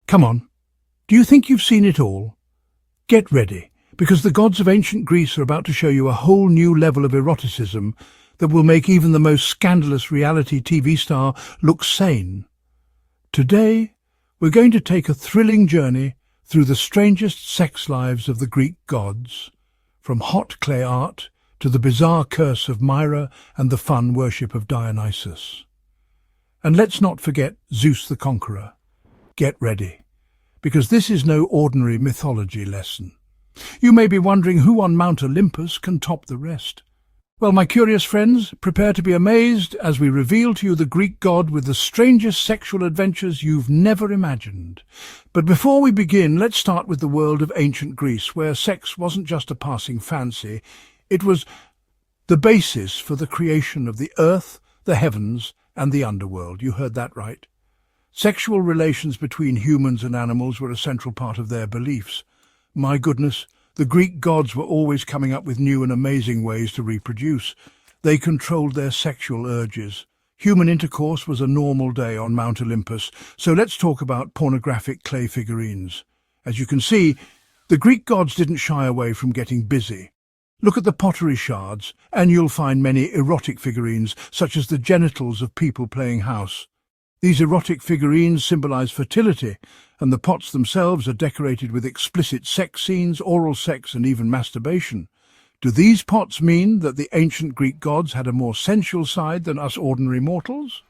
Come on, do you think you've seen it all? Get ready, because the gods of ancient Greece are about to show you a whole new level of eroticism that will make even the most scandalous reality TV star look sane. Today, we're going to take a thrilling journey through the strangest sex lives of the Greek gods, from hot clay art to the bizarre curse of Myra and the fun worship of Dionysus. And let's not forget Zeus the Conqueror. Get ready, because this is no ordinary mythology lesson. You may be wondering who on Mount Olympus can top the rest. Well, my curious friends, prepare to be amazed as we reveal to you the Greek god with the strangest sexual adventures you've never imagined. But before we begin, let's start with the world of ancient Greece, where sex wasn't just a passing fancy, it was the basis for the creation of the earth, the heavens, and the underworld. You heard that right. Sexual relations between humans and animals were a central part of their beliefs. My goodness, the Greek gods were always coming up with new and amazing ways to reproduce. They controlled their sexual urges. Human intercourse was a normal day on Mount Olympus, so let's talk about pornographic clay figurines. As you can see, the Greek gods didn't shy away from getting busy. Look at the pottery shards, and you'll find many erotic figurines, such as the genitals of people playing house. These erotic figurines symbolize fertility, and the pots themselves are decorated with explicit sex scenes, oral sex, and even masturbation. Do these pots mean that the ancient Greek gods had a more sensual side than us ordinary mortals?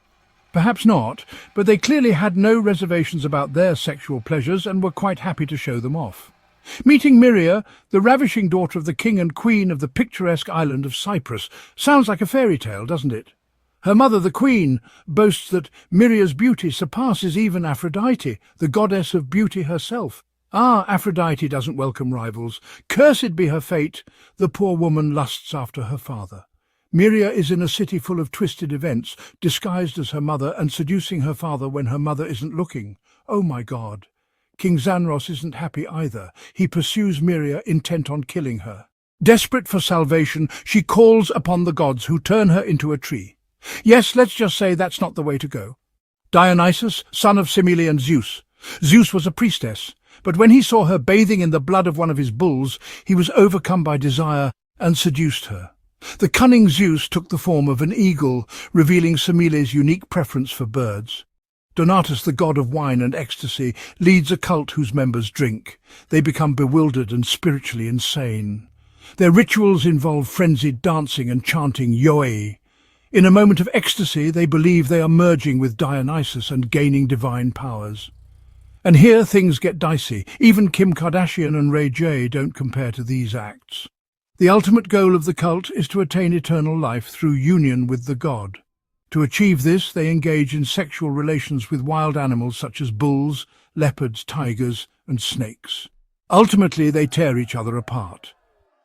Perhaps not, but they clearly had no reservations about their sexual pleasures and were quite happy to show them off. Meeting Myria, the ravishing daughter of the king and queen of the picturesque island of Cyprus, sounds like a fairy tale, doesn't it? Her mother, the queen, boasts that Myria's beauty surpasses even Aphrodite, the goddess of beauty herself. Ah, Aphrodite doesn't welcome rivals. Cursed be her fate. The poor woman lusts after her father. Myria is in a city full of twisted events, disguised as her mother and seducing her father when her mother isn't looking. Oh my God. King Xanros isn't happy either. He pursues Myria, intent on killing her. Desperate for salvation, she calls upon the gods, who turn her into a tree. Yes, let's just say that's not the way to go. Dionysus, son of Semele and Zeus. Zeus was a priestess, but when he saw her bathing in the blood of one of his bulls, he was overcome by desire and seduced her. The cunning Zeus took the form of an eagle, revealing Semele's unique preference for birds. Donatus, the god of wine and ecstasy, leads a cult whose members drink. They become bewildered and spiritually insane. Their rituals involve frenzied dancing and chanting Yoe. In a moment of ecstasy, they believe they are merging with Dionysus and gaining divine powers. And here things get dicey. Even Kim Kardashian and Ray J don't compare to these acts. The ultimate goal of the cult is to attain eternal life through union with the god. To achieve this, they engage in sexual relations with wild animals such as bulls, leopards, tigers, and snakes. Ultimately, they tear each other apart.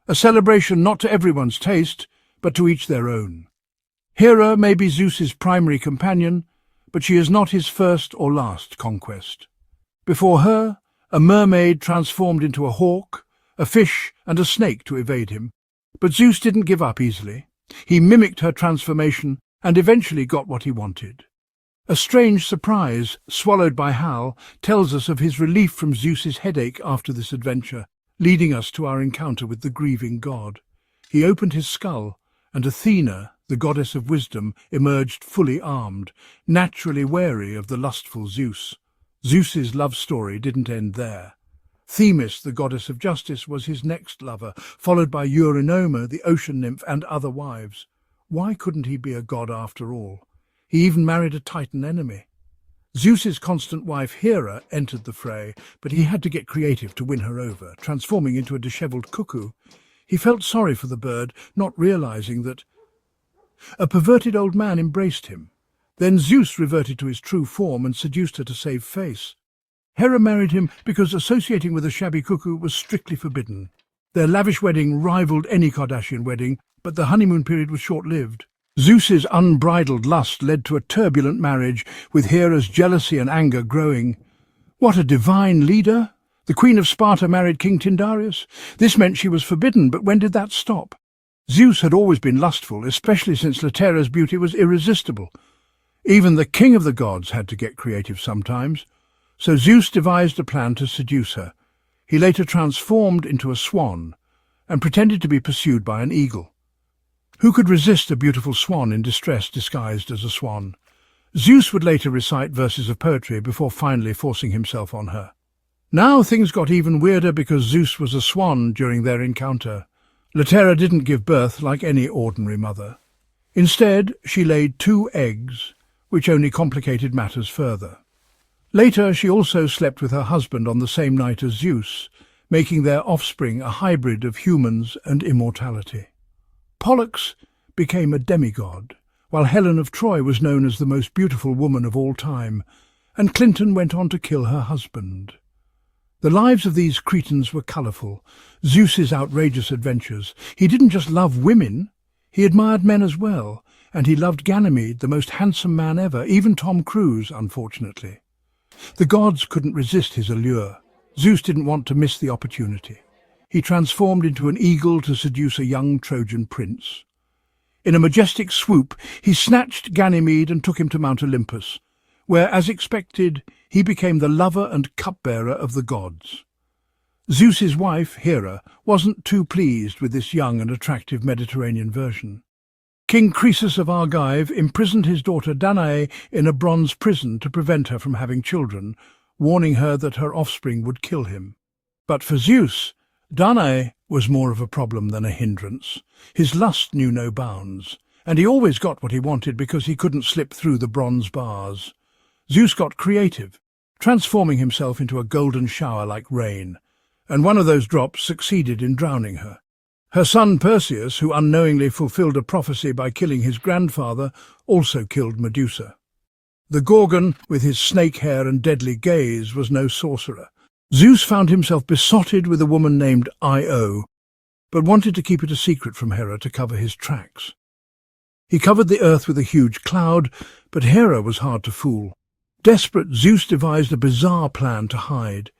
A celebration not to everyone's taste, but to each their own. Hera may be Zeus's primary companion, but she is not his first or last conquest. Before her, a mermaid transformed into a hawk, a fish, and a snake to evade him. But Zeus didn't give up easily. He mimicked her transformation and eventually got what he wanted. A strange surprise, swallowed by Hal, tells us of his relief from Zeus's headache after this adventure, leading us to our encounter with the grieving god. He opened his skull, and Athena, the goddess of wisdom, emerged fully armed, naturally wary of the lustful Zeus. Zeus's love story didn't end there. Themis, the goddess of justice, was his next lover, followed by Eurynome, the ocean nymph, and other wives. Why couldn't he be a god after all? He even married a Titan enemy. Zeus's constant wife Hera entered the fray, but he had to get creative to win her over, transforming into a dishevelled cuckoo. He felt sorry for the bird, not realizing that a perverted old man embraced him. Then Zeus reverted to his true form and seduced her to save face. Hera married him because associating with a shabby cuckoo was strictly forbidden. Their lavish wedding rivaled any Kardashian wedding, but the honeymoon period was short-lived. Zeus's unbridled lust led to a turbulent marriage, with Hera's jealousy and anger growing. What a divine leader! The Queen of Sparta married King Tyndareus. This meant she was forbidden, but when did that stop? Zeus had always been lustful, especially since Latera's beauty was irresistible. Even the king of the gods had to get creative sometimes. So Zeus devised a plan to seduce her. He later transformed into a swan and pretended to be pursued by an eagle. Who could resist a beautiful swan in distress disguised as a swan? Zeus would later recite verses of poetry before finally forcing himself on her. Now things got even weirder because Zeus was a swan during their encounter. Laterra didn't give birth like any ordinary mother. Instead, she laid 2 eggs, which only complicated matters further. Later, she also slept with her husband on the same night as Zeus, making their offspring a hybrid of humans and immortality. Pollux became a demigod, while Helen of Troy was known as the most beautiful woman of all time, and Clinton went on to kill her husband. The lives of these Cretans were colourful. Zeus's outrageous adventures. He didn't just love women, he admired men as well, and he loved Ganymede, the most handsome man ever, even Tom Cruise, unfortunately. The gods couldn't resist his allure. Zeus didn't want to miss the opportunity. He transformed into an eagle to seduce a young Trojan prince. In a majestic swoop, he snatched Ganymede and took him to Mount Olympus, where, as expected, he became the lover and cupbearer of the gods. Zeus's wife, Hera, wasn't too pleased with this young and attractive Mediterranean version. King Croesus of Argive imprisoned his daughter Danae in a bronze prison to prevent her from having children, warning her that her offspring would kill him. But for Zeus, Danae was more of a problem than a hindrance. His lust knew no bounds, and he always got what he wanted because he couldn't slip through the bronze bars. Zeus got creative, transforming himself into a golden shower like rain, and one of those drops succeeded in drowning her. Her son Perseus, who unknowingly fulfilled a prophecy by killing his grandfather, also killed Medusa. The Gorgon, with his snake hair and deadly gaze, was no sorcerer. Zeus found himself besotted with a woman named Io, but wanted to keep it a secret from Hera to cover his tracks. He covered the earth with a huge cloud, but Hera was hard to fool. Desperate, Zeus devised a bizarre plan to hide.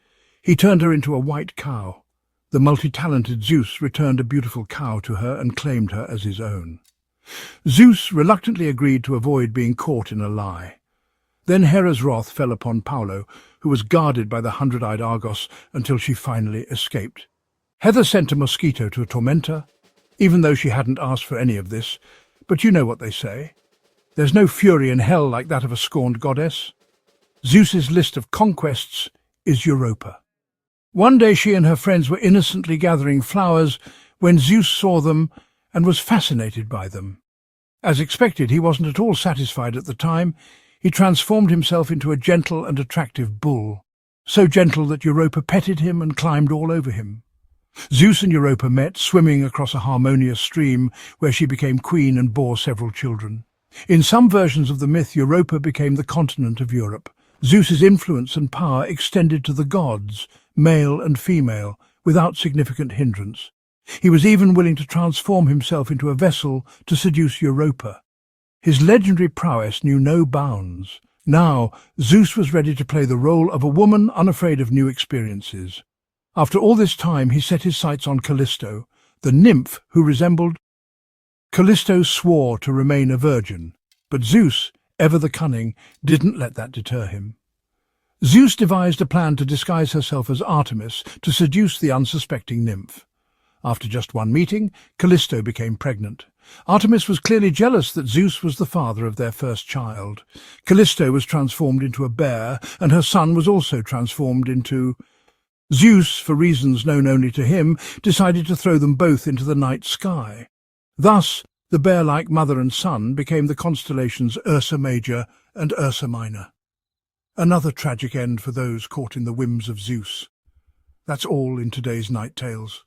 He turned her into a white cow. The multi-talented Zeus returned a beautiful cow to her and claimed her as his own. Zeus reluctantly agreed to avoid being caught in a lie. Then Hera's wrath fell upon Paulo, who was guarded by the 100-eyed Argos until she finally escaped. Heather sent a mosquito to torment her, even though she hadn't asked for any of this, but you know what they say. There's no fury in hell like that of a scorned goddess. Zeus's list of conquests is Europa. One day she and her friends were innocently gathering flowers when Zeus saw them and was fascinated by them. As expected, he wasn't at all satisfied at the time. He transformed himself into a gentle and attractive bull, so gentle that Europa petted him and climbed all over him. Zeus and Europa met, swimming across a harmonious stream where she became queen and bore several children. In some versions of the myth, Europa became the continent of Europe. Zeus's influence and power extended to the gods, male and female, without significant hindrance. He was even willing to transform himself into a vessel to seduce Europa. His legendary prowess knew no bounds. Now, Zeus was ready to play the role of a woman unafraid of new experiences. After all this time, he set his sights on Callisto, the nymph who resembled. Callisto swore to remain a virgin, but Zeus, ever the cunning, didn't let that deter him. Zeus devised a plan to disguise herself as Artemis to seduce the unsuspecting nymph. After just one meeting, Callisto became pregnant. Artemis was clearly jealous that Zeus was the father of their first child. Callisto was transformed into a bear, and her son was also transformed into. Zeus, for reasons known only to him, decided to throw them both into the night sky. Thus, the bear-like mother and son became the constellations Ursa Major and Ursa Minor. Another tragic end for those caught in the whims of Zeus. That's all in today's Night Tales.